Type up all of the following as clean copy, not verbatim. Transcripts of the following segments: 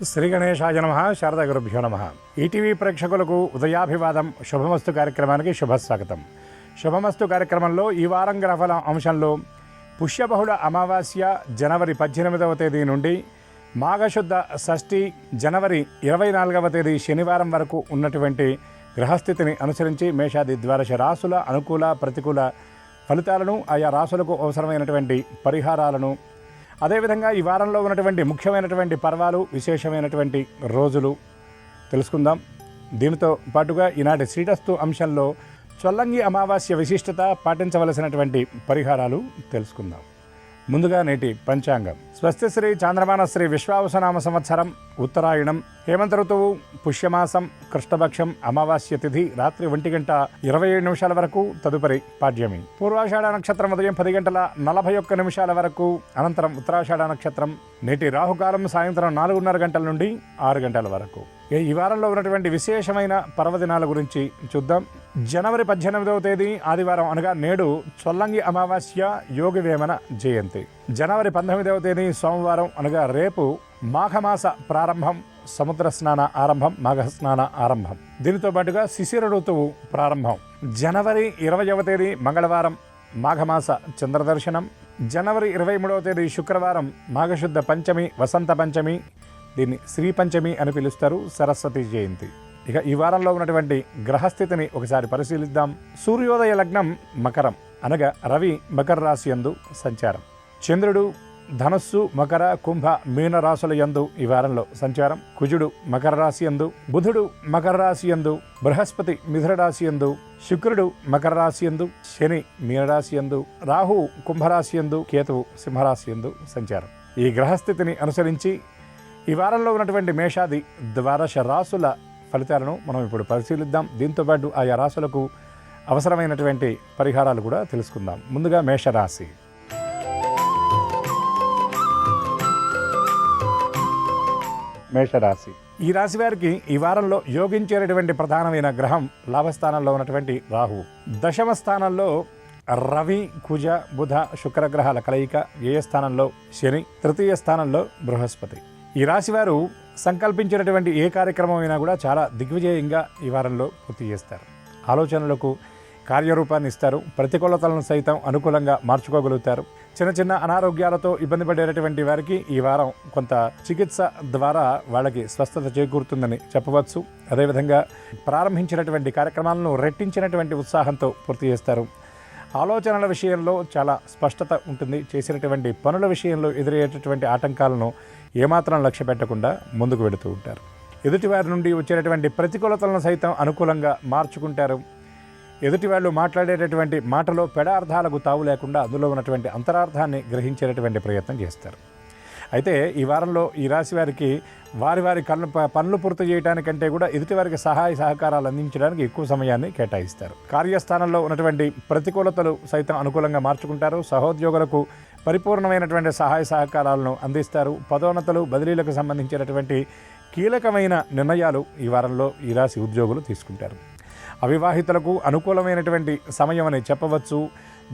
శ్రీ గణేశాయ నమః. శారదా గురుభ్యో నమః. ఈటీవీ ప్రేక్షకులకు ఉదయాభివాదం. శుభమస్తు కార్యక్రమానికి శుభస్వాగతం. శుభమస్తు కార్యక్రమంలో ఈ వారం గ్రహఫల అంశంలో పుష్యబహుళ అమావాస్య జనవరి 18వ తేదీ నుండి మాఘశుద్ధ షష్ఠి జనవరి 24వ తేదీ శనివారం వరకు ఉన్నటువంటి గ్రహస్థితిని అనుసరించి మేషాది ద్వాదశ రాశుల అనుకూల ప్రతికూల ఫలితాలను, ఆయా రాశులకు అవసరమైనటువంటి పరిహారాలను, అదేవిధంగా ఈ వారంలో ఉన్నటువంటి ముఖ్యమైనటువంటి పర్వాలు, విశేషమైనటువంటి రోజులు తెలుసుకుందాం. దీనితో పాటుగా ఈనాటి శ్రీటస్తు అంశంలో చొల్లంగి అమావాస్య విశిష్టత, పాటించవలసినటువంటి పరిహారాలు తెలుసుకుందాం. ముందుగా నేటి పంచాంగం. స్వస్తి శ్రీ చాంద్రమాన శ్రీ విశ్వావసనామ సంవత్సరం ఉత్తరాయణం, హేమంత ఋతువు, పుష్యమాసం, కృష్ణపక్షం, అమావాస్య తిథి రాత్రి 1:27 వరకు, తదుపరి పాడ్యమి. పూర్వాషాఢ నక్షత్రం ఉదయం 10:41 వరకు, అనంతరం ఉత్తరాషాఢ నక్షత్రం. నేటి రాహుకాలం సాయంత్రం 4:30 గంటల నుండి 6 గంటల వరకు. ఈ వారంలో ఉన్నటువంటి విశేషమైన పర్వదినాల గురించి చూద్దాం. జనవరి 18వ తేదీ ఆదివారం అనగా నేడు చొల్లంగి అమావాస్య యోగి వేమన జయంతి. జనవరి 19వ తేదీ సోమవారం అనగా రేపు మాఘమాస ప్రారంభం, సముద్ర స్నాన ఆరంభం, మాఘ స్నాన ఆరంభం. దీనితో పాటుగా శిశిర ఋతువు ప్రారంభం. జనవరి 20వ తేదీ మంగళవారం మాఘమాస చంద్రదర్శనం. జనవరి 23వ తేదీ శుక్రవారం మాఘశుద్ధ పంచమి, వసంత పంచమి. దీన్ని శ్రీ పంచమి అని పిలుస్తారు, సరస్వతి జయంతి. ఇక ఈ వారంలో ఉన్నటువంటి గ్రహస్థితిని ఒకసారి పరిశీలిద్దాం. సూర్యోదయ లగ్నం మకరం అనగా రవి మకర రాశి యందు సంచారం. చంద్రుడు ధనస్సు, మకర, కుంభ, మీన రాశుల యందు ఈ వారంలో సంచారం. కుజుడు మకర రాశి యందు, బుధుడు మకర రాశి యందు, బృహస్పతి మిథున రాశి యందు, శుక్రుడు మకర రాశి యందు, శని మీనరాశి యందు, రాహు కుంభరాశి యందు, కేతువు సింహరాశి యందు సంచారం. ఈ గ్రహస్థితిని అనుసరించి ఈ వారంలో ఉన్నటువంటి మేషాది ద్వాదశ రాశుల ఫలితాలను మనం ఇప్పుడు పరిశీలిద్దాం. దీంతోపాటు ఆయా రాశులకు అవసరమైనటువంటి పరిహారాలు కూడా తెలుసుకుందాం. ముందుగా మేషరాశి. మేషరాశి ఈ రాశి వారికి ఈ వారంలో యోగించేటటువంటి ప్రధానమైన గ్రహం లాభస్థానంలో ఉన్నటువంటి రాహువు. దశమ స్థానంలో రవి, కుజ, బుధ, శుక్రగ్రహాల కలయిక. వ్యయ స్థానంలో శని, తృతీయ స్థానంలో బృహస్పతి. ఈ రాశివారు సంకల్పించినటువంటి ఏ కార్యక్రమం అయినా కూడా చాలా దిగ్విజయంగా ఈ వారంలో పూర్తి చేస్తారు. ఆలోచనలకు కార్యరూపాన్ని ఇస్తారు. ప్రతికూలతలను సైతం అనుకూలంగా మార్చుకోగలుగుతారు. చిన్న చిన్న అనారోగ్యాలతో ఇబ్బంది పడేటటువంటి వారికి ఈ వారం కొంత చికిత్స ద్వారా వాళ్ళకి స్వస్థత చేకూరుతుందని చెప్పవచ్చు. అదేవిధంగా ప్రారంభించినటువంటి కార్యక్రమాలను రెట్టించినటువంటి ఉత్సాహంతో పూర్తి చేస్తారు. ఆలోచనల విషయంలో చాలా స్పష్టత ఉంటుంది. చేసినటువంటి పనుల విషయంలో ఎదురయ్యేటటువంటి ఆటంకాలను ఏమాత్రం లక్ష్య పెట్టకుండా ముందుకు వెళుతూ ఉంటారు. ఎదుటివారి నుండి వచ్చేటటువంటి ప్రతికూలతలను సైతం అనుకూలంగా మార్చుకుంటారు. ఎదుటివాళ్ళు మాట్లాడేటటువంటి మాటలో పెడార్థాలకు తావు లేకుండా అందులో ఉన్నటువంటి అంతరార్థాన్ని గ్రహించేటటువంటి ప్రయత్నం చేస్తారు. అయితే ఈ వారంలో ఈ రాశి వారికి వారి పనులు పూర్తి చేయడానికంటే కూడా ఎదుటివారికి సహాయ సహకారాలు అందించడానికి ఎక్కువ సమయాన్ని కేటాయిస్తారు. కార్యస్థానంలో ఉన్నటువంటి ప్రతికూలతలు సైతం అనుకూలంగా మార్చుకుంటారు. సహోద్యోగులకు పరిపూర్ణమైనటువంటి సహాయ సహకారాలను అందిస్తారు. పదోన్నతులు, బదిలీలకు సంబంధించినటువంటి కీలకమైన నిర్ణయాలు ఈ వారంలో ఈ రాశి ఉద్యోగులు తీసుకుంటారు. అవివాహితులకు అనుకూలమైనటువంటి సమయం అని చెప్పవచ్చు.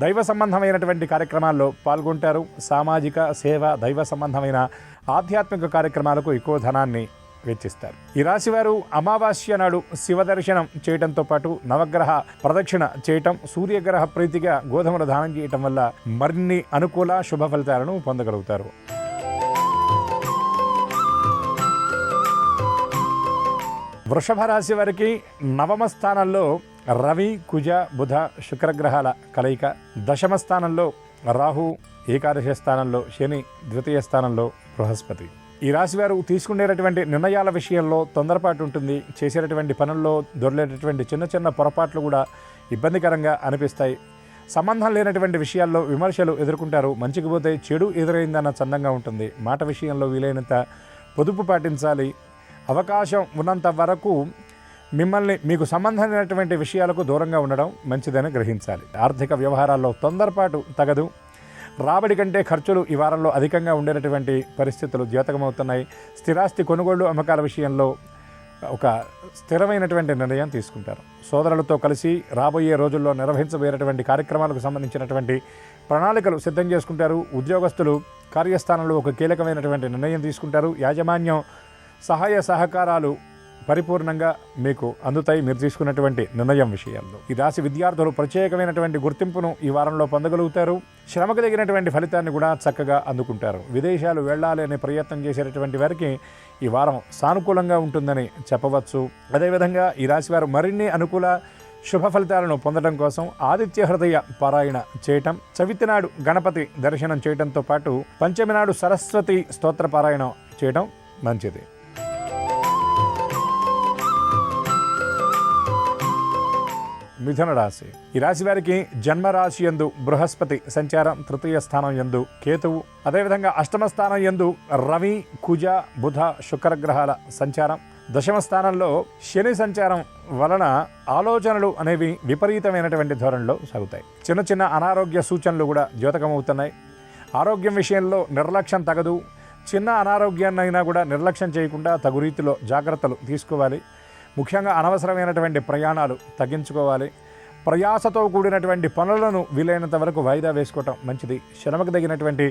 దైవ సంబంధమైనటువంటి కార్యక్రమాల్లో పాల్గొంటారు. సామాజిక సేవ, దైవ సంబంధమైన ఆధ్యాత్మిక కార్యక్రమాలకు ఎక్కువ ధనాన్ని వెచ్చిస్తారు. ఈ రాశివారు అమావాస్య నాడు శివ దర్శనం చేయడంతో పాటు నవగ్రహ ప్రదక్షిణ చేయటం, సూర్యగ్రహ ప్రీతిగా గోధుమలు దానం చేయటం వల్ల మరిన్ని అనుకూల శుభ ఫలితాలను పొందగలుగుతారు. వృషభ రాశి వారికి నవమ స్థానంలో రవి, కుజ, బుధ, శుక్రగ్రహాల కలయిక. దశమ స్థానంలో రాహు, ఏకాదశ స్థానంలో శని, ద్వితీయ స్థానంలో బృహస్పతి. ఈ రాశివారు తీసుకునేటటువంటి నిర్ణయాల విషయంలో తొందరపాటు ఉంటుంది. చేసేటటువంటి పనుల్లో దొరలేటటువంటి చిన్న చిన్న పొరపాట్లు కూడా ఇబ్బందికరంగా అనిపిస్తాయి. సంబంధం లేనటువంటి విషయాల్లో విమర్శలు ఎదుర్కొంటారు. మంచికి పోతే చెడు ఎదురైందన్న చందంగా ఉంటుంది. మాట విషయంలో వీలైనంత పొదుపు పాటించాలి. అవకాశం ఉన్నంత వరకు మీకు సంబంధమైనటువంటి విషయాలకు దూరంగా ఉండడం మంచిదని గ్రహించాలి. ఆర్థిక వ్యవహారాల్లో తొందరపాటు తగదు. రాబడి కంటే ఖర్చులు ఈ వారంలో అధికంగా ఉండేటటువంటి పరిస్థితులు జాతకమవుతున్నాయి. స్థిరాస్తి కొనుగోళ్లు, అమ్మకాల విషయంలో ఒక స్థిరమైనటువంటి నిర్ణయం తీసుకుంటారు. సోదరులతో కలిసి రాబోయే రోజుల్లో నిర్వహించబోయేటటువంటి కార్యక్రమాలకు సంబంధించినటువంటి ప్రణాళికలు సిద్ధం చేసుకుంటారు. ఉద్యోగస్తులు కార్యస్థానంలో ఒక కీలకమైనటువంటి నిర్ణయం తీసుకుంటారు. యాజమాన్యం సహాయ సహకారాలు పరిపూర్ణంగా మీకు అందుతాయి మీరు తీసుకున్నటువంటి నిర్ణయం విషయాల్లో. ఈ రాశి విద్యార్థులు ప్రత్యేకమైనటువంటి గుర్తింపును ఈ వారంలో పొందగలుగుతారు. శ్రమకు తగినటువంటి ఫలితాన్ని కూడా చక్కగా అందుకుంటారు. విదేశాలు వెళ్ళాలి అనే ప్రయత్నం చేసేటటువంటి వారికి ఈ వారం సానుకూలంగా ఉంటుందని చెప్పవచ్చు. అదేవిధంగా ఈ రాశి వారు మరిన్ని అనుకూల శుభ ఫలితాలను పొందడం కోసం ఆదిత్య హృదయ పారాయణ చేయటం, చవితి నాడు గణపతి దర్శనం చేయడంతో పాటు పంచమి నాడు సరస్వతి స్తోత్ర పారాయణం చేయడం మంచిది. మిథున రాశి. ఈ రాశి వారికి జన్మరాశి యందు బృహస్పతి సంచారం, తృతీయ స్థానం యందు కేతువు, అదేవిధంగా అష్టమ స్థానం యందు రవి, కుజ, బుధ, శుక్రగ్రహాల సంచారం, దశమ స్థానంలో శని సంచారం వలన ఆలోచనలు అనేవి విపరీతమైనటువంటి ధోరణిలో సాగుతాయి. చిన్న చిన్న అనారోగ్య సూచనలు కూడా ద్యోతకమవుతున్నాయి. ఆరోగ్యం విషయంలో నిర్లక్ష్యం తగదు. చిన్న అనారోగ్యాన్నైనా కూడా నిర్లక్ష్యం చేయకుండా తగు రీతిలో జాగ్రత్తలు తీసుకోవాలి. ముఖ్యంగా అనవసరమైనటువంటి ప్రయాణాలు తగ్గించుకోవాలి. ప్రయాసతో కూడినటువంటి పనులను వీలైనంత వరకు వాయిదా వేసుకోవటం మంచిది. శ్రమకు తగినటువంటి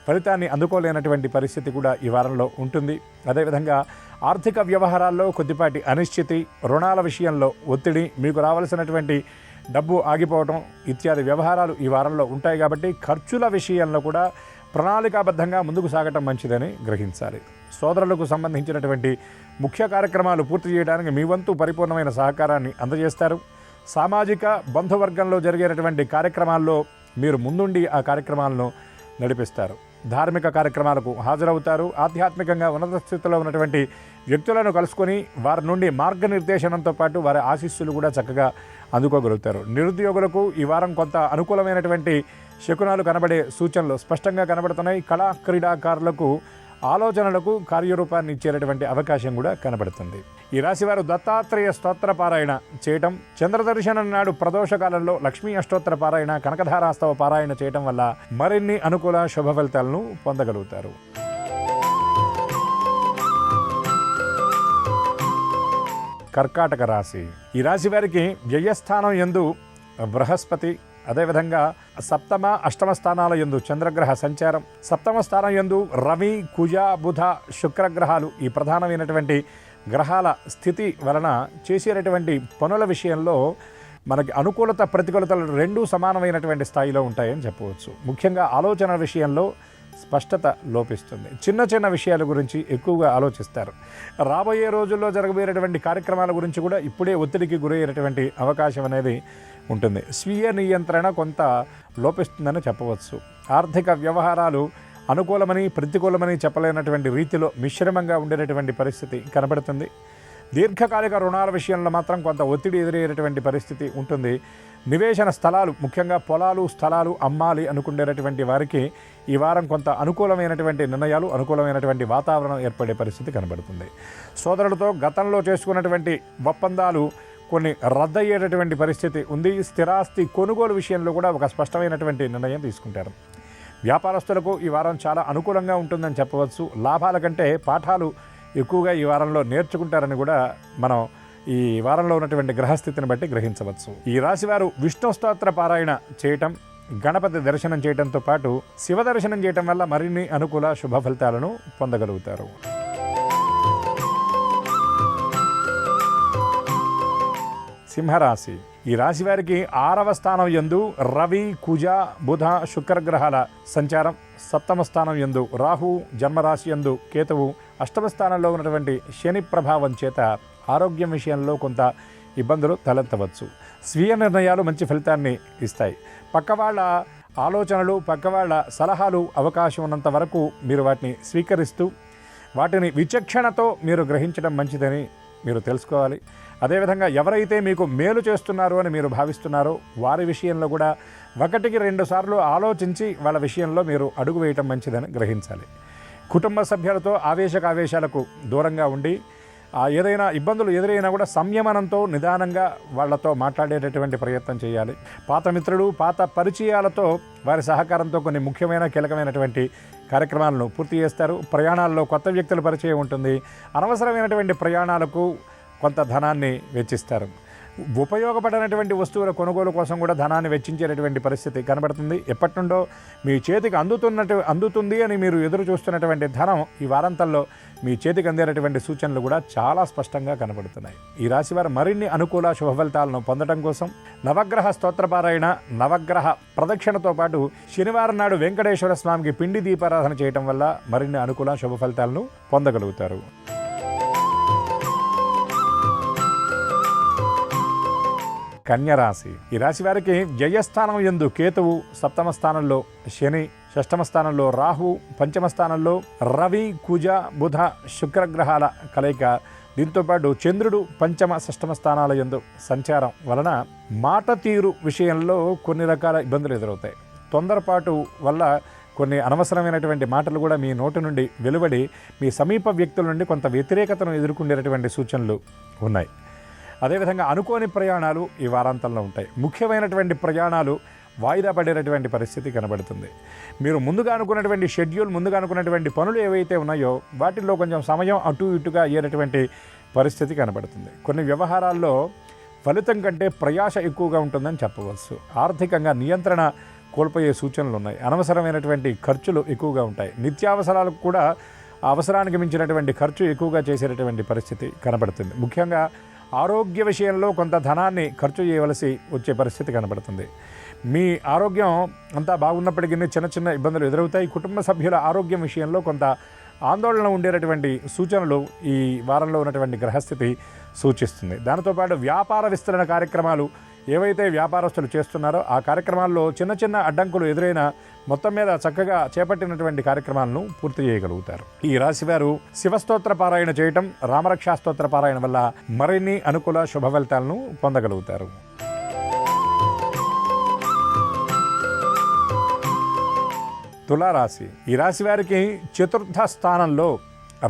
ఫలితాన్ని అందుకోలేనటువంటి పరిస్థితి కూడా ఈ వారంలో ఉంటుంది. అదేవిధంగా ఆర్థిక వ్యవహారాల్లో కొద్దిపాటి అనిశ్చితి, రుణాల విషయంలో ఒత్తిడి, మీకు రావాల్సినటువంటి డబ్బు ఆగిపోవటం ఇత్యాది వ్యవహారాలు ఈ వారంలో ఉంటాయి. కాబట్టి ఖర్చుల విషయంలో కూడా ప్రణాళికాబద్ధంగా ముందుకు సాగటం మంచిదని గ్రహించాలి. సోదరులకు సంబంధించినటువంటి ముఖ్య కార్యక్రమాలు పూర్తి చేయడానికి మీ వంతు పరిపూర్ణమైన సహకారాన్ని అందజేస్తారు. సామాజిక బంధువర్గంలో జరిగేటటువంటి కార్యక్రమాల్లో మీరు ముందుండి ఆ కార్యక్రమాలను నడిపిస్తారు. ధార్మిక కార్యక్రమాలకు హాజరవుతారు. ఆధ్యాత్మికంగా ఉన్నత స్థితిలో ఉన్నటువంటి వ్యక్తులను కలుసుకొని వారి నుండి మార్గనిర్దేశనంతో పాటు వారి ఆశీస్సులు కూడా చక్కగా అందుకోగలుగుతారు. నిరుద్యోగులకు ఈ వారం కొంత అనుకూలమైనటువంటి శకునాలు కనబడే సూచనలు స్పష్టంగా కనబడుతున్నాయి. కళా క్రీడాకారులకు ఆలోచనలకు కార్యరూపాన్ని ఇచ్చేటటువంటి అవకాశం కూడా కనబడుతుంది. ఈ రాశివారు దత్తాత్రేయ స్తోత్ర పారాయణ చేయటం, చంద్రదర్శనం నాడు ప్రదోషకాలంలో లక్ష్మీ అష్టోత్తర పారాయణ, కనకధారాస్తవ పారాయణ చేయటం వల్ల మరిన్ని అనుకూల శుభ ఫలితాలను పొందగలుగుతారు. కర్కాటక రాశి. ఈ రాశి వారికి వ్యయస్థానం యందు బృహస్పతి, అదేవిధంగా సప్తమ అష్టమ స్థానాల యందు చంద్రగ్రహ సంచారం, సప్తమ స్థానం యందు రవి, కుజ, బుధ, శుక్రగ్రహాలు ఈ ప్రధానమైనటువంటి గ్రహాల స్థితి వలన చేసేటటువంటి పనుల విషయంలో మనకి అనుకూలత ప్రతికూలతలు రెండూ సమానమైనటువంటి స్థాయిలో ఉంటాయని చెప్పవచ్చు. ముఖ్యంగా ఆలోచన విషయంలో స్పష్టత లోపిస్తుంది. చిన్న చిన్న విషయాల గురించి ఎక్కువగా ఆలోచిస్తారు. రాబోయే రోజుల్లో జరగబోయేటువంటి కార్యక్రమాల గురించి కూడా ఇప్పుడే ఒత్తిడికి గురయ్యేటటువంటి అవకాశం అనేది ఉంటుంది. స్వీయ నియంత్రణ కొంత లోపిస్తుందని చెప్పవచ్చు. ఆర్థిక వ్యవహారాలు అనుకూలమని ప్రతికూలమని చెప్పలేనటువంటి రీతిలో మిశ్రమంగా ఉండేటటువంటి పరిస్థితి కనబడుతుంది. దీర్ఘకాలిక రుణాల విషయంలో మాత్రం కొంత ఒత్తిడి ఎదురయ్యేటటువంటి పరిస్థితి ఉంటుంది. నివేశన స్థలాలు, ముఖ్యంగా పొలాలు, స్థలాలు అమ్మాలి అనుకునేటటువంటి వారికి ఈ వారం కొంత అనుకూలమైనటువంటి నిర్ణయాలు, అనుకూలమైనటువంటి వాతావరణం ఏర్పడే పరిస్థితి కనబడుతుంది. సోదరులతో గతంలో చేసుకున్నటువంటి ఒప్పందాలు కొన్ని రద్దయ్యేటటువంటి పరిస్థితి ఉంది. స్థిరాస్తి కొనుగోలు విషయంలో కూడా ఒక స్పష్టమైనటువంటి నిర్ణయం తీసుకుంటారు. వ్యాపారస్తులకు ఈ వారం చాలా అనుకూలంగా ఉంటుందని చెప్పవచ్చు. లాభాల కంటే పాఠాలు ఎక్కువగా ఈ వారంలో నేర్చుకుంటారని కూడా మనం ఈ వారంలో ఉన్నటువంటి గ్రహస్థితిని బట్టి గ్రహించవచ్చు. ఈ రాశివారు విష్ణు స్తోత్ర పారాయణ చేయటం, గణపతి దర్శనం చేయడంతో పాటు శివ దర్శనం చేయటం వల్ల మరిన్ని అనుకూల శుభ ఫలితాలను పొందగలుగుతారు. సింహరాశి. ఈ రాశి వారికి 6వ స్థానం యందు రవి, కుజ, బుధ, శుక్రగ్రహాల సంచారం, సప్తమ స్థానం యందు రాహు, జన్మరాశి యందు కేతువు, అష్టమ స్థానంలో ఉన్నటువంటి శని ప్రభావం చేత ఆరోగ్యం విషయంలో కొంత ఇబ్బందులు తలెత్తవచ్చు. స్వీయ నిర్ణయాలు మంచి ఫలితాన్ని ఇస్తాయి. పక్కవాళ్ళ ఆలోచనలు, పక్కవాళ్ళ సలహాలు అవకాశం ఉన్నంత వరకు మీరు వాటిని స్వీకరిస్తూ వాటిని విచక్షణతో మీరు గ్రహించడం మంచిదని మీరు తెలుసుకోవాలి. అదేవిధంగా ఎవరైతే మీకు మేలు చేస్తున్నారు అని మీరు భావిస్తున్నారో వారి విషయంలో కూడా 1-2 సార్లు ఆలోచించి వాళ్ళ విషయంలో మీరు అడుగు వేయటం మంచిదని గ్రహించాలి. కుటుంబ సభ్యులతో ఆవేశాలకు దూరంగా ఉండి ఏదైనా ఇబ్బందులు ఎదురైనా కూడా సంయమనంతో నిదానంగా వాళ్ళతో మాట్లాడేటటువంటి ప్రయత్నం చేయాలి. పాత మిత్రులు, పాత పరిచయాలతో వారి సహకారంతో కొన్ని ముఖ్యమైన కీలకమైనటువంటి కార్యక్రమాలను పూర్తి చేస్తారు. ప్రయాణాల్లో కొత్త వ్యక్తుల పరిచయం ఉంటుంది. అనవసరమైనటువంటి ప్రయాణాలకు కొంత ధనాన్ని వెచ్చిస్తారు. ఉపయోగపడినటువంటి వస్తువుల కొనుగోలు కోసం కూడా ధనాన్ని వెచ్చించేటటువంటి పరిస్థితి కనబడుతుంది. ఎప్పటి నుండో మీ చేతికి అందుతుంది అని మీరు ఎదురు చూస్తున్నటువంటి ధనం ఈ వారాంతంలో మీ చేతికి అందేటటువంటి సూచనలు కూడా చాలా స్పష్టంగా కనబడుతున్నాయి. ఈ రాశి వారు మరిన్ని అనుకూల శుభ ఫలితాలను పొందడం కోసం నవగ్రహ స్తోత్రపారాయణ, నవగ్రహ ప్రదక్షిణతో పాటు శనివారం నాడు వెంకటేశ్వర స్వామికి పిండి దీపారాధన చేయటం వల్ల మరిన్ని అనుకూల శుభ ఫలితాలను పొందగలుగుతారు. కన్యరాశి. ఈ రాశి వారికి జయస్థానం యందు కేతువు, సప్తమ స్థానంలో శని, షష్టమ స్థానంలో రాహు, పంచమ స్థానంలో రవి, కుజ, బుధ, శుక్రగ్రహాల కలయిక. దీంతోపాటు చంద్రుడు పంచమ, షష్టమ స్థానాల యందు సంచారం వలన మాట తీరు విషయంలో కొన్ని రకాల ఇబ్బందులు ఎదురవుతాయి. తొందరపాటు వల్ల కొన్ని అనవసరమైనటువంటి మాటలు కూడా మీ నోటి నుండి వెలువడి మీ సమీప వ్యక్తుల నుండి కొంత వ్యతిరేకతను ఎదుర్కొనేటటువంటి సూచనలు ఉన్నాయి. అదేవిధంగా అనుకోని ప్రయాణాలు ఈ వారాంతంలో ఉంటాయి. ముఖ్యమైనటువంటి ప్రయాణాలు వాయిదా పడేటటువంటి పరిస్థితి కనబడుతుంది. మీరు ముందుగా అనుకున్నటువంటి షెడ్యూల్, ముందుగా అనుకున్నటువంటి పనులు ఏవైతే ఉన్నాయో వాటిల్లో కొంచెం సమయం అటు ఇటుగా అయ్యేటటువంటి పరిస్థితి కనబడుతుంది. కొన్ని వ్యవహారాల్లో ఫలితం కంటే ప్రయాస ఎక్కువగా ఉంటుందని చెప్పవచ్చు. ఆర్థికంగా నియంత్రణ కోల్పోయే సూచనలు ఉన్నాయి. అనవసరమైనటువంటి ఖర్చులు ఎక్కువగా ఉంటాయి. నిత్యావసరాలకు కూడా అవసరానికి మించినటువంటి ఖర్చు ఎక్కువగా చేసేటటువంటి పరిస్థితి కనబడుతుంది. ముఖ్యంగా ఆరోగ్య విషయంలో కొంత ధనాన్ని ఖర్చు చేయవలసి వచ్చే పరిస్థితి కనబడుతుంది. మీ ఆరోగ్యం అంతా బాగున్నప్పటికీ చిన్న చిన్న ఇబ్బందులు ఎదురవుతాయి. కుటుంబ సభ్యుల ఆరోగ్యం విషయంలో కొంత ఆందోళన ఉండేటటువంటి సూచనలు ఈ వారంలో ఉన్నటువంటి గ్రహస్థితి సూచిస్తుంది. దాంతోపాటు వ్యాపార విస్తరణ కార్యక్రమాలు ఏవైతే వ్యాపారస్తులు చేస్తున్నారో ఆ కార్యక్రమాల్లో చిన్న చిన్న అడ్డంకులు ఎదురైనా మొత్తం మీద చక్కగా చేపట్టినటువంటి కార్యక్రమాలను పూర్తి చేయగలుగుతారు. ఈ రాశివారు శివస్తోత్ర పారాయణ చేయటం, రామరక్షా స్తోత్ర పారాయణ వల్ల మరిన్ని అనుకూల శుభ ఫలితాలను పొందగలుగుతారు. తులారాశి. ఈ రాశి వారికి చతుర్థ స్థానంలో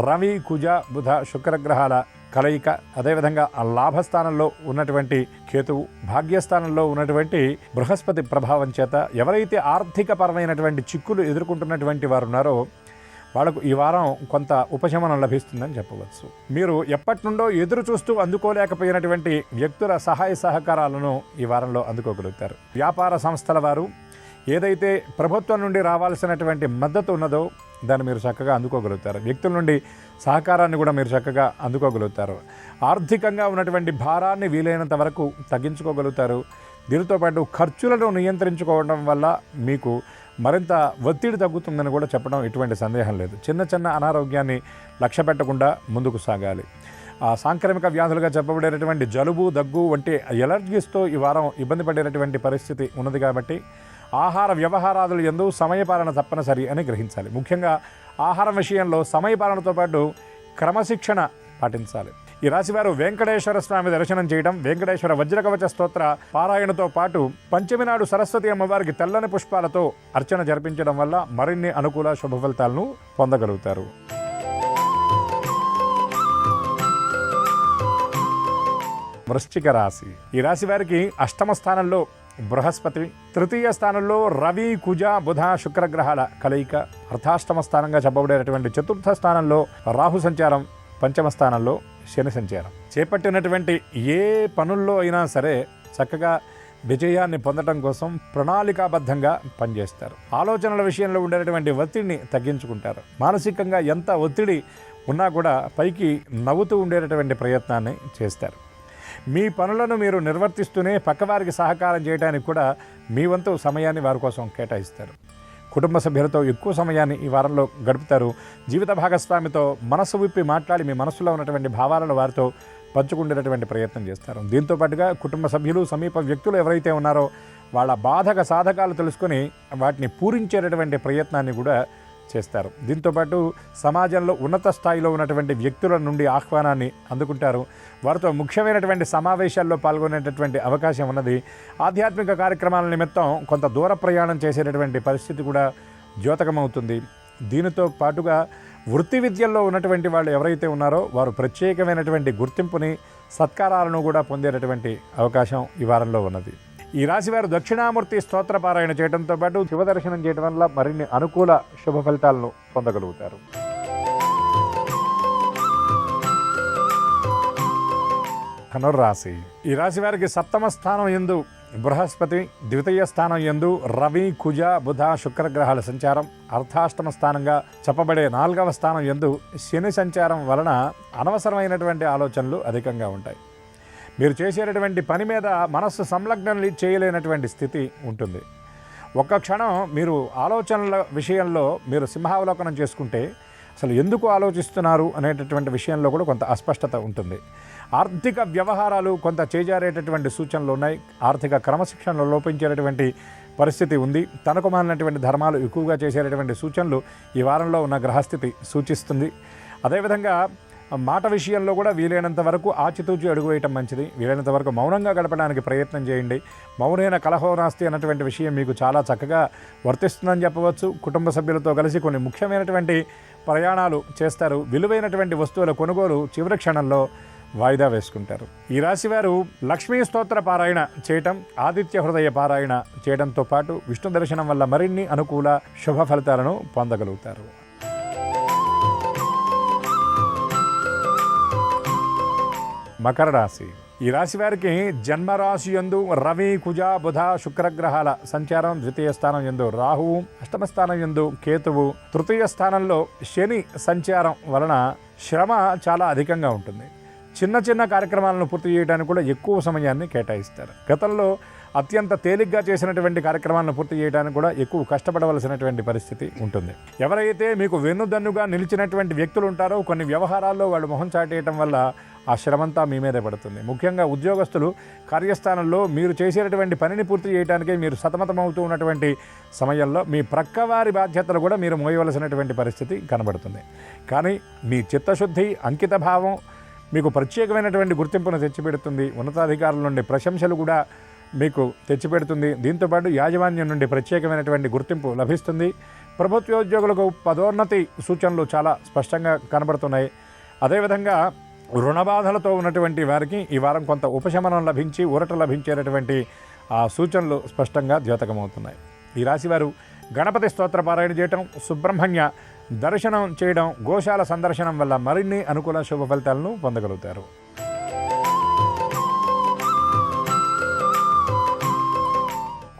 రవి, కుజ, బుధ, శుక్రగ్రహాల కలయిక. అదేవిధంగా లాభస్థానంలో ఉన్నటువంటి కేతువు, భాగ్యస్థానంలో ఉన్నటువంటి బృహస్పతి ప్రభావం చేత ఎవరైతే ఆర్థిక పరమైనటువంటి చిక్కులు ఎదుర్కొంటున్నటువంటి వారు ఉన్నారో వాళ్ళకు ఈ వారం కొంత ఉపశమనం లభిస్తుందని చెప్పవచ్చు. మీరు ఎప్పటి నుండో ఎదురు చూస్తూ అందుకోలేకపోయినటువంటి వ్యక్తుల సహాయ సహకారాలను ఈ వారంలో అందుకోగలుగుతారు. వ్యాపార సంస్థల వారు ఏదైతే ప్రభుత్వం నుండి రావాల్సినటువంటి మద్దతు ఉన్నదో దాన్ని మీరు చక్కగా అందుకోగలుగుతారు. వ్యక్తుల నుండి సహకారాన్ని కూడా మీరు చక్కగా అందుకోగలుగుతారు. ఆర్థికంగా ఉన్నటువంటి భారాన్ని వీలైనంత వరకు తగ్గించుకోగలుగుతారు. దీనితో పాటు ఖర్చులను నియంత్రించుకోవడం వల్ల మీకు మరింత ఒత్తిడి తగ్గుతుందని కూడా చెప్పడం ఎటువంటి సందేహం లేదు. చిన్న చిన్న అనారోగ్యాన్ని లక్ష్య పెట్టకుండా ముందుకు సాగాలి. సాంక్రమిక వ్యాధులుగా చెప్పబడేటటువంటి జలుబు, దగ్గు వంటి ఎలర్జీస్తో ఈ వారం ఇబ్బంది పడేటటువంటి పరిస్థితి ఉన్నది కాబట్టి ఆహార వ్యవహారాదులు యందు సమయపాలన తప్పనిసరి అని గ్రహించాలి. ముఖ్యంగా ఆహారం విషయంలో సమయపాలనతో పాటు క్రమశిక్షణ పాటించాలి. ఈ రాశివారు వెంకటేశ్వర స్వామి దర్శనం చేయడం, వెంకటేశ్వర వజ్రకవచ స్తోత్ర పారాయణతో పాటు పంచమి నాడు సరస్వతి అమ్మవారికి తెల్లని పుష్పాలతో అర్చన జరిపించడం వల్ల మరిన్ని అనుకూల శుభ ఫలితాలను పొందగలుగుతారు. వృశ్చిక రాశి. ఈ రాశి వారికి అష్టమ స్థానంలో బృహస్పతి, తృతీయ స్థానంలో రవి, కుజ, బుధ, శుక్రగ్రహాల కలయిక. అర్ధాష్టమ స్థానంగా చెప్పబడేటటువంటి చతుర్థ స్థానంలో రాహు సంచారం, పంచమ స్థానంలో శని సంచారం. చేపట్టినటువంటి ఏ పనుల్లో అయినా సరే చక్కగా విజయాన్ని పొందడం కోసం ప్రణాళికాబద్ధంగా పనిచేస్తారు. ఆలోచనల విషయంలో ఉండేటటువంటి ఒత్తిడిని తగ్గించుకుంటారు. మానసికంగా ఎంత ఒత్తిడి ఉన్నా కూడా పైకి నవ్వుతూ ఉండేటటువంటి ప్రయత్నాన్ని చేస్తారు. మీ పనులను మీరు నిర్వర్తిస్తూనే పక్కవారికి సహకారం చేయడానికి కూడా మీ వంతు సమయాన్ని వారి కోసం కేటాయిస్తారు. కుటుంబ సభ్యులతో ఎక్కువ సమయాన్ని ఈ వారంలో గడుపుతారు. జీవిత భాగస్వామితో మనసు విప్పి మాట్లాడి మీ మనసులో ఉన్నటువంటి భావాలను వారితో పంచుకునేటటువంటి ప్రయత్నం చేస్తారు. దీంతో పాటుగా కుటుంబ సభ్యులు, సమీప వ్యక్తులు ఎవరైతే ఉన్నారో వాళ్ళ బాధక సాధకాలు తెలుసుకొని వాటిని పూరించేటటువంటి ప్రయత్నాన్ని కూడా చేస్తారు. దీంతోపాటు సమాజంలో ఉన్నత స్థాయిలో ఉన్నటువంటి వ్యక్తుల నుండి ఆహ్వానాన్ని అందుకుంటారు. వారితో ముఖ్యమైనటువంటి సమావేశాల్లో పాల్గొనేటటువంటి అవకాశం ఉన్నది. ఆధ్యాత్మిక కార్యక్రమాల నిమిత్తం కొంత దూర ప్రయాణం చేసేటటువంటి పరిస్థితి కూడా ద్యోతకమవుతుంది. దీనితో పాటుగా వృత్తి విద్యల్లో ఉన్నటువంటి వాళ్ళు ఎవరైతే ఉన్నారో వారు ప్రత్యేకమైనటువంటి గుర్తింపుని, సత్కారాలను కూడా పొందేటటువంటి అవకాశం ఈ వారంలో ఉన్నది. ఈ రాశివారు దక్షిణామూర్తి స్తోత్ర పారాయణ చేయడంతో పాటు శివ దర్శనం చేయడం వల్ల మరిన్ని అనుకూల శుభ ఫలితాలను పొందగలుగుతారు. ధనుర్రాశి. ఈ రాశి వారికి సప్తమ స్థానం యందు బృహస్పతి, ద్వితీయ స్థానం యందు రవి, కుజ, బుధ, శుక్రగ్రహాల సంచారం, అర్ధాష్టమ స్థానంగా చెప్పబడే 4వ స్థానం యందు శని సంచారం వలన అనవసరమైనటువంటి ఆలోచనలు అధికంగా ఉంటాయి. మీరు చేసేటటువంటి పని మీద మనస్సు సంలగ్నం చేయలేనటువంటి స్థితి ఉంటుంది. ఒక్క క్షణం మీరు ఆలోచనల విషయంలో మీరు సింహావలోకనం చేసుకుంటే అసలు ఎందుకు ఆలోచిస్తున్నారు అనేటటువంటి విషయంలో కూడా కొంత అస్పష్టత ఉంటుంది. ఆర్థిక వ్యవహారాలు కొంత చేజారేటటువంటి సూచనలు ఉన్నాయి. ఆర్థిక క్రమశిక్షణలో లోపించేటటువంటి పరిస్థితి ఉంది. తనకు మాలినటువంటి ధర్మాలు ఎక్కువగా చేసేటటువంటి సూచనలు ఈ వారంలో ఉన్న గ్రహస్థితి సూచిస్తుంది. అదేవిధంగా మాట విషయంలో కూడా వీలైనంత వరకు ఆచితూచి అడుగు వేయటం మంచిది. వీలైనంత వరకు మౌనంగా గడపడానికి ప్రయత్నం చేయండి. మౌనైన కలహో నాస్తి అన్నటువంటి విషయం మీకు చాలా చక్కగా వర్తిస్తుందని చెప్పవచ్చు. కుటుంబ సభ్యులతో కలిసి కొన్ని ముఖ్యమైనటువంటి ప్రయాణాలు చేస్తారు. విలువైనటువంటి వస్తువుల కొనుగోలు చివరి క్షణంలో వాయిదా వేసుకుంటారు. ఈ రాశివారు లక్ష్మీ స్తోత్ర పారాయణ చేయటం, ఆదిత్య హృదయ పారాయణ చేయడంతో పాటు విష్ణు దర్శనం వల్ల మరిన్ని అనుకూల శుభ ఫలితాలను పొందగలుగుతారు. మకర రాశి. ఈ రాశి వారికి జన్మరాశి యందు రవి, కుజ, బుధ, శుక్రగ్రహాల సంచారం, ద్వితీయ స్థానం యందు రాహువు, అష్టమ స్థానం యందు కేతువు, తృతీయ స్థానంలో శని సంచారం వలన శ్రమ చాలా అధికంగా ఉంటుంది. చిన్న చిన్న కార్యక్రమాలను పూర్తి చేయడానికి కూడా ఎక్కువ సమయాన్ని కేటాయిస్తారు. గతంలో అత్యంత తేలిగ్గా చేసినటువంటి కార్యక్రమాలను పూర్తి చేయడానికి కూడా ఎక్కువ కష్టపడవలసినటువంటి పరిస్థితి ఉంటుంది. ఎవరైతే మీకు వెన్నుదన్నుగా నిలిచినటువంటి వ్యక్తులు ఉంటారో కొన్ని వ్యవహారాల్లో వాళ్ళు మొహం చాటేయటం వల్ల ఆ శ్రమంతా మీ మీదే పడుతుంది. ముఖ్యంగా ఉద్యోగస్తులు కార్యస్థానంలో మీరు చేసేటటువంటి పనిని పూర్తి చేయడానికే మీరు సతమతమవుతూ ఉన్నటువంటి సమయంలో మీ ప్రక్కవారి బాధ్యతలు కూడా మీరు మోయవలసినటువంటి పరిస్థితి కనబడుతుంది. కానీ మీ చిత్తశుద్ధి, అంకిత భావం మీకు ప్రత్యేకమైనటువంటి గుర్తింపును తెచ్చిపెడుతుంది. ఉన్నతాధికారుల నుండి ప్రశంసలు కూడా మీకు తెచ్చిపెడుతుంది. దీంతోపాటు యాజమాన్యం నుండి ప్రత్యేకమైనటువంటి గుర్తింపు లభిస్తుంది. ప్రభుత్వోద్యోగులకు పదోన్నతి సూచనలు చాలా స్పష్టంగా కనబడుతున్నాయి. అదేవిధంగా రుణబాధలతో ఉన్నటువంటి వారికి ఈ వారం కొంత ఉపశమనం లభించి ఊరట లభించేటటువంటి ఆ సూచనలు స్పష్టంగా ద్యోతకమవుతున్నాయి. ఈ రాశివారు గణపతి స్తోత్ర పారాయణ చేయటం, సుబ్రహ్మణ్య దర్శనం చేయడం, గోశాల సందర్శనం వల్ల మరిన్ని అనుకూల శుభ ఫలితాలను పొందగలుగుతారు.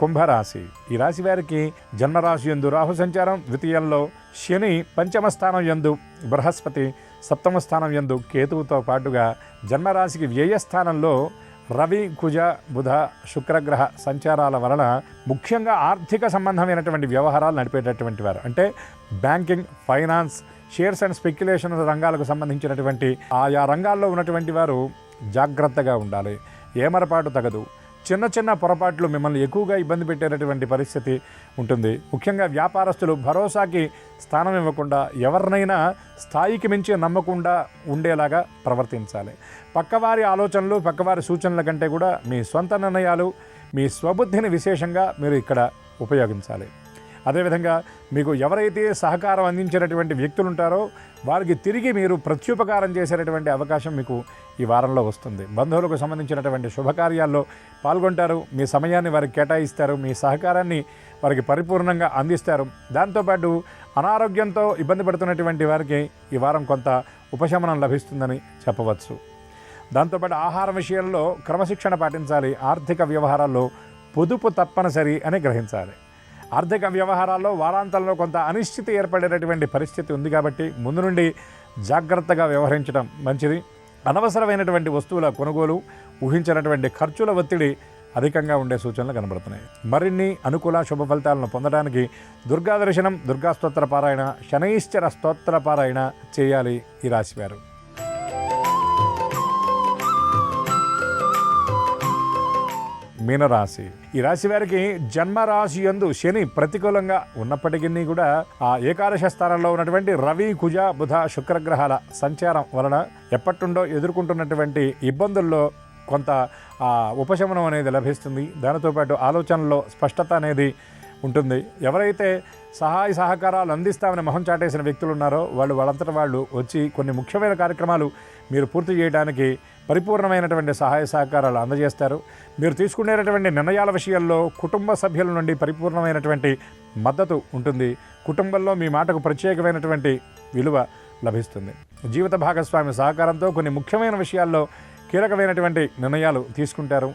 కుంభరాశి. ఈ రాశి వారికి జన్మరాశి యందు రాహు సంచారం, ద్వితీయంలో శని, పంచమ స్థానం యందు బృహస్పతి, సప్తమ స్థానం యందు కేతువుతో పాటుగా జన్మరాశికి వ్యయస్థానంలో రవి, కుజ, బుధ, శుక్రగ్రహ సంచారాల వలన ముఖ్యంగా ఆర్థిక సంబంధమైనటువంటి వ్యవహారాలు నడిపేటటువంటి వారు, అంటే banking, finance, shares and speculation రంగాలకు సంబంధించినటువంటి ఆయా రంగాల్లో ఉన్నటువంటి వారు జాగ్రత్తగా ఉండాలి. ఏమరపాటు తగదు. చిన్న చిన్న పొరపాట్లు మిమ్మల్ని ఎక్కువగా ఇబ్బంది పెట్టేటటువంటి పరిస్థితి ఉంటుంది. ముఖ్యంగా వ్యాపారస్తులు భరోసాకి స్థానం ఇవ్వకుండా ఎవరినైనా స్థాయికి మించి నమ్మకుండా ఉండేలాగా ప్రవర్తించాలి. పక్కవారి ఆలోచనలు, పక్కవారి సూచనల కంటే కూడా మీ సొంత నిర్ణయాలు, మీ స్వబుద్ధిని విశేషంగా మీరు ఇక్కడ ఉపయోగించాలి. అదేవిధంగా మీకు ఎవరైతే సహకారం అందించేటటువంటి వ్యక్తులు ఉంటారో వారికి తిరిగి మీరు ప్రత్యుపకారం చేసేటటువంటి అవకాశం మీకు ఈ వారంలో వస్తుంది. బంధువులకు సంబంధించినటువంటి శుభకార్యాల్లో పాల్గొంటారు. మీ సమయాన్ని వారికి కేటాయిస్తారు. మీ సహకారాన్ని వారికి పరిపూర్ణంగా అందిస్తారు. దాంతోపాటు అనారోగ్యంతో ఇబ్బంది పడుతున్నటువంటి వారికి ఈ వారం కొంత ఉపశమనం లభిస్తుందని చెప్పవచ్చు. దాంతోపాటు ఆహారం విషయంలో క్రమశిక్షణ పాటించాలి. ఆర్థిక వ్యవహారాల్లో పొదుపు తప్పనిసరి అని గ్రహించాలి. ఆర్థిక వ్యవహారాల్లో వారాంతంలో కొంత అనిశ్చితి ఏర్పడేటటువంటి పరిస్థితి ఉంది కాబట్టి ముందు నుండి జాగ్రత్తగా వ్యవహరించడం మంచిది. అనవసరమైనటువంటి వస్తువుల కొనుగోలు, ఊహించినటువంటి ఖర్చుల ఒత్తిడి అధికంగా ఉండే సూచనలు కనబడుతున్నాయి. మరిన్ని అనుకూల శుభ ఫలితాలను పొందడానికి దుర్గా దర్శనం, దుర్గా స్తోత్ర పారాయణ, శనైశ్చర స్తోత్ర పారాయణ చేయాలి ఈ రాశివారు. మీనరాశి. ఈ రాశి వారికి జన్మరాశి యందు శని ప్రతికూలంగా ఉన్నప్పటికీ కూడా ఆ ఏకాదశ స్థానంలో ఉన్నటువంటి రవి, కుజ, బుధ, శుక్రగ్రహాల సంచారం వలన ఎప్పటినుండో ఎదుర్కొంటున్నటువంటి ఇబ్బందుల్లో కొంత ఉపశమనం అనేది లభిస్తుంది. దానితో పాటు ఆలోచనలో స్పష్టత అనేది ఉంటుంది. ఎవరైతే సహాయ సహకారాలు అందిస్తామని మొహం చాటేసిన వ్యక్తులు ఉన్నారో వాళ్ళంతటా వాళ్ళు వచ్చి కొన్ని ముఖ్యమైన కార్యక్రమాలు మీరు పూర్తి చేయడానికి పరిపూర్ణమైనటువంటి సహాయ సహకారాలు అందజేస్తారు. మీరు తీసుకునేటటువంటి నిర్ణయాల విషయాల్లో కుటుంబ సభ్యుల నుండి పరిపూర్ణమైనటువంటి మద్దతు ఉంటుంది. కుటుంబంలో మీ మాటకు ప్రత్యేకమైనటువంటి విలువ లభిస్తుంది. జీవిత భాగస్వామి సహకారంతో కొన్ని ముఖ్యమైన విషయాల్లో కీలకమైనటువంటి నిర్ణయాలు తీసుకుంటారు.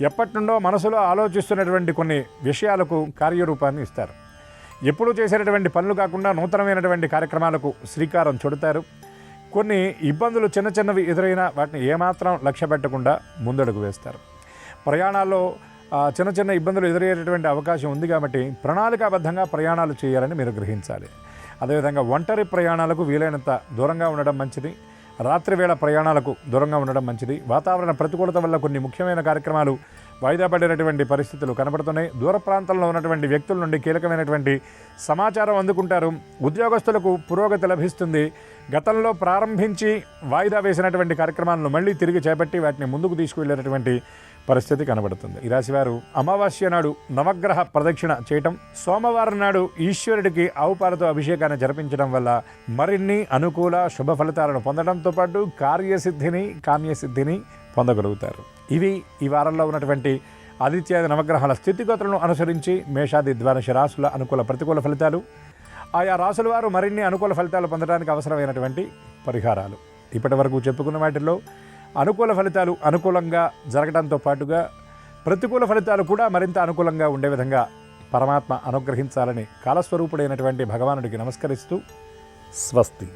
ఎప్పటి నుండో మనసులో ఆలోచిస్తున్నటువంటి కొన్ని విషయాలకు కార్యరూపాన్ని ఇస్తారు. ఎప్పుడూ చేసేటటువంటి పనులు కాకుండా నూతనమైనటువంటి కార్యక్రమాలకు శ్రీకారం చుడతారు. కొన్ని ఇబ్బందులు చిన్న చిన్నవి ఎదురైనా వాటిని ఏమాత్రం లక్ష్య పెట్టకుండా ముందడుగు వేస్తారు. ప్రయాణాల్లో చిన్న చిన్న ఇబ్బందులు ఎదురయ్యేటటువంటి అవకాశం ఉంది కాబట్టి ప్రణాళికాబద్ధంగా ప్రయాణాలు చేయాలని మీరు గ్రహించాలి. అదేవిధంగా ఒంటరి ప్రయాణాలకు వీలైనంత దూరంగా ఉండడం మంచిది. రాత్రి వేళ ప్రయాణాలకు దూరంగా ఉండడం మంచిది. వాతావరణ ప్రతికూలత వల్ల కొన్ని ముఖ్యమైన కార్యక్రమాలు వాయిదా పడినటువంటి పరిస్థితులు కనబడుతున్నాయి. దూర ప్రాంతంలో ఉన్నటువంటి వ్యక్తుల నుండి కీలకమైనటువంటి సమాచారం అందుకుంటారు. ఉద్యోగస్తులకు పురోగతి లభిస్తుంది. గతంలో ప్రారంభించి వాయిదా వేసినటువంటి కార్యక్రమాలను మళ్ళీ తిరిగి చేపట్టి వాటిని ముందుకు తీసుకువెళ్ళేటటువంటి పరిస్థితి కనబడుతుంది. ఈ రాశివారు అమావాస్య నాడు నవగ్రహ ప్రదక్షిణ చేయటం, సోమవారం నాడు ఈశ్వరుడికి ఆవు పాలతో అభిషేకాన్ని జరిపించడం వల్ల మరిన్ని అనుకూల శుభ ఫలితాలను పొందడంతో పాటు కార్యసిద్ధిని కామ్యసిద్ధిని పొందగలుగుతారు. ఇవి ఈ వారంలో ఉన్నటువంటి ఆదిత్యాది నవగ్రహాల స్థితిగతులను అనుసరించి మేషాది ద్వాదశ రాశుల అనుకూల ప్రతికూల ఫలితాలు, ఆయా రాశుల వారు మరిన్ని అనుకూల ఫలితాలు పొందడానికి అవసరమైనటువంటి పరిహారాలు. ఇప్పటి వరకు చెప్పుకున్న వాటిల్లో అనుకూల ఫలితాలు అనుకూలంగా జరగడంతో పాటుగా ప్రతికూల ఫలితాలు కూడా మరింత అనుకూలంగా ఉండే విధంగా పరమాత్మ అనుగ్రహించాలని కాలస్వరూపుడైనటువంటి భగవానుడికి నమస్కరిస్తూ స్వస్తి.